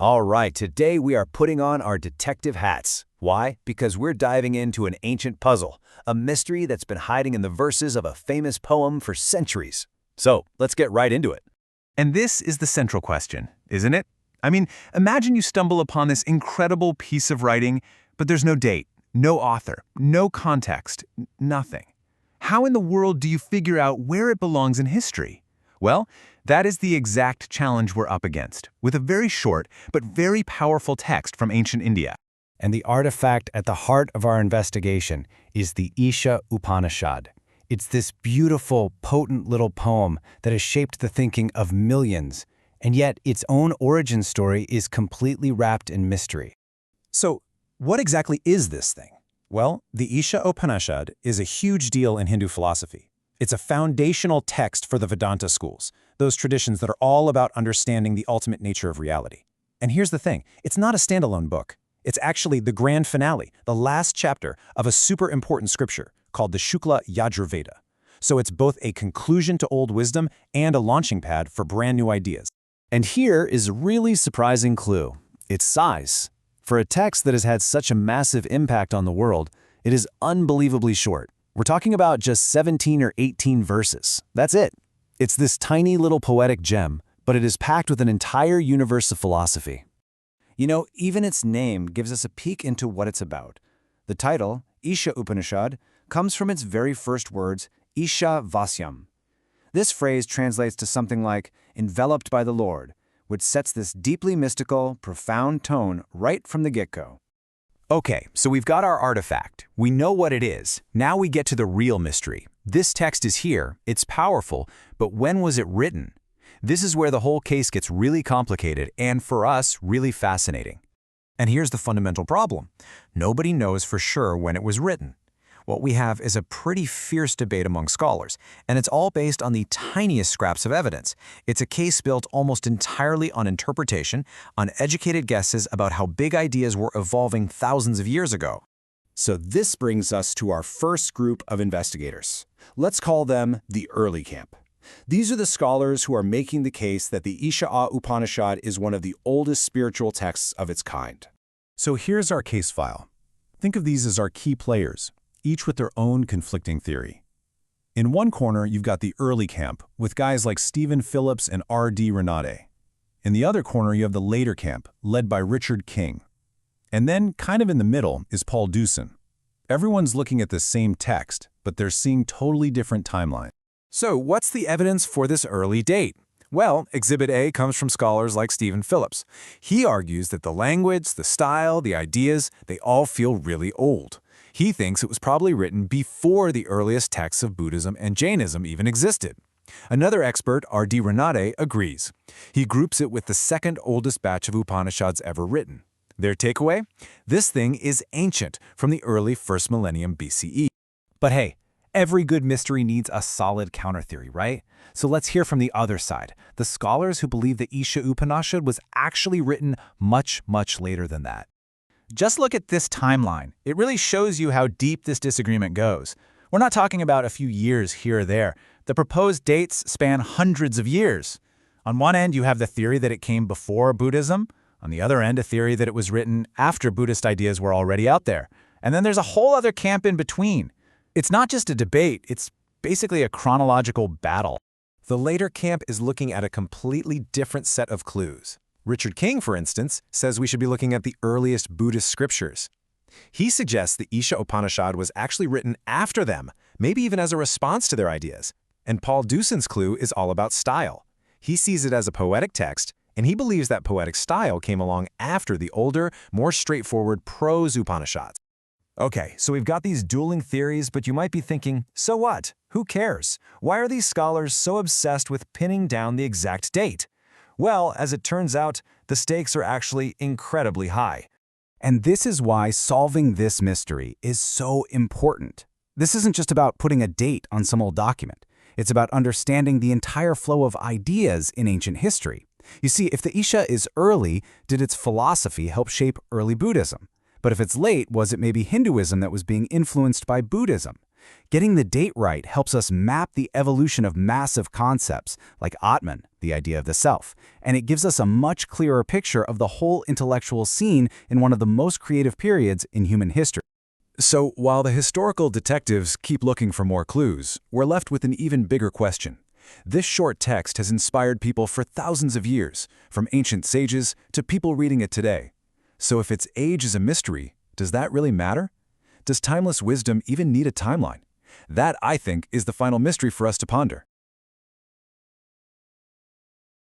All right, today we are putting on our detective hats. Why? Because we're diving into an ancient puzzle, a mystery that's been hiding in the verses of a famous poem for centuries. So, let's get right into it. And this is the central question, isn't it? I mean, imagine you stumble upon this incredible piece of writing, but there's no date, no author, no context, nothing. How in the world do you figure out where it belongs in history? Well, that is the exact challenge we're up against, with a very short but very powerful text from ancient India. And the artifact at the heart of our investigation is the Isha Upanishad. It's this beautiful, potent little poem that has shaped the thinking of millions, and yet its own origin story is completely wrapped in mystery. So, what exactly is this thing? Well, the Isha Upanishad is a huge deal in Hindu philosophy. It's a foundational text for the Vedanta schools, those traditions that are all about understanding the ultimate nature of reality. And here's the thing, it's not a standalone book. It's actually the grand finale, the last chapter of a super important scripture called the Shukla Yajurveda. So it's both a conclusion to old wisdom and a launching pad for brand new ideas. And here is a really surprising clue. Its size. For a text that has had such a massive impact on the world, it is unbelievably short. We're talking about just 17 or 18 verses. That's it. It's this tiny little poetic gem, but it is packed with an entire universe of philosophy. You know, even its name gives us a peek into what it's about. The title, Isha Upanishad, comes from its very first words, Isha Vasyam. This phrase translates to something like, enveloped by the Lord, which sets this deeply mystical, profound tone right from the get-go. Okay, so we've got our artifact. We know what it is. Now we get to the real mystery. This text is here, it's powerful, but when was it written? This is where the whole case gets really complicated and, for us, really fascinating. And here's the fundamental problem. Nobody knows for sure when it was written. What we have is a pretty fierce debate among scholars, and it's all based on the tiniest scraps of evidence. It's a case built almost entirely on interpretation, on educated guesses about how big ideas were evolving thousands of years ago. So this brings us to our first group of investigators. Let's call them the early camp. These are the scholars who are making the case that the Isha Upanishad is one of the oldest spiritual texts of its kind. So here's our case file. Think of these as our key players, each with their own conflicting theory. In one corner, you've got the early camp, with guys like Stephen Phillips and R.D. Renate. In the other corner, you have the later camp, led by Richard King. And then, kind of in the middle, is Paul Deussen. Everyone's looking at the same text, but they're seeing totally different timelines. So what's the evidence for this early date? Well, Exhibit A comes from scholars like Stephen Phillips. He argues that the language, the style, the ideas, they all feel really old. He thinks it was probably written before the earliest texts of Buddhism and Jainism even existed. Another expert, R.D. Renate, agrees. He groups it with the second oldest batch of Upanishads ever written. Their takeaway? This thing is ancient, from the early 1st millennium BCE. But hey, every good mystery needs a solid counter-theory, right? So let's hear from the other side, the scholars who believe the Isha Upanishad was actually written much, much later than that. Just look at this timeline. It really shows you how deep this disagreement goes. We're not talking about a few years here or there. The proposed dates span hundreds of years. On one end, you have the theory that it came before Buddhism. On the other end, a theory that it was written after Buddhist ideas were already out there. And then there's a whole other camp in between. It's not just a debate, it's basically a chronological battle. The later camp is looking at a completely different set of clues. Richard King, for instance, says we should be looking at the earliest Buddhist scriptures. He suggests the Isha Upanishad was actually written after them, maybe even as a response to their ideas. And Paul Deussen's clue is all about style. He sees it as a poetic text, and he believes that poetic style came along after the older, more straightforward prose Upanishads. Okay, so we've got these dueling theories, but you might be thinking, so what? Who cares? Why are these scholars so obsessed with pinning down the exact date? Well, as it turns out, the stakes are actually incredibly high. And this is why solving this mystery is so important. This isn't just about putting a date on some old document. It's about understanding the entire flow of ideas in ancient history. You see, if the Isha is early, did its philosophy help shape early Buddhism? But if it's late, was it maybe Hinduism that was being influenced by Buddhism? Getting the date right helps us map the evolution of massive concepts, like Atman, the idea of the self, and it gives us a much clearer picture of the whole intellectual scene in one of the most creative periods in human history. So, while the historical detectives keep looking for more clues, we're left with an even bigger question. This short text has inspired people for thousands of years, from ancient sages to people reading it today. So if its age is a mystery, does that really matter? Does timeless wisdom even need a timeline? That, I think, is the final mystery for us to ponder.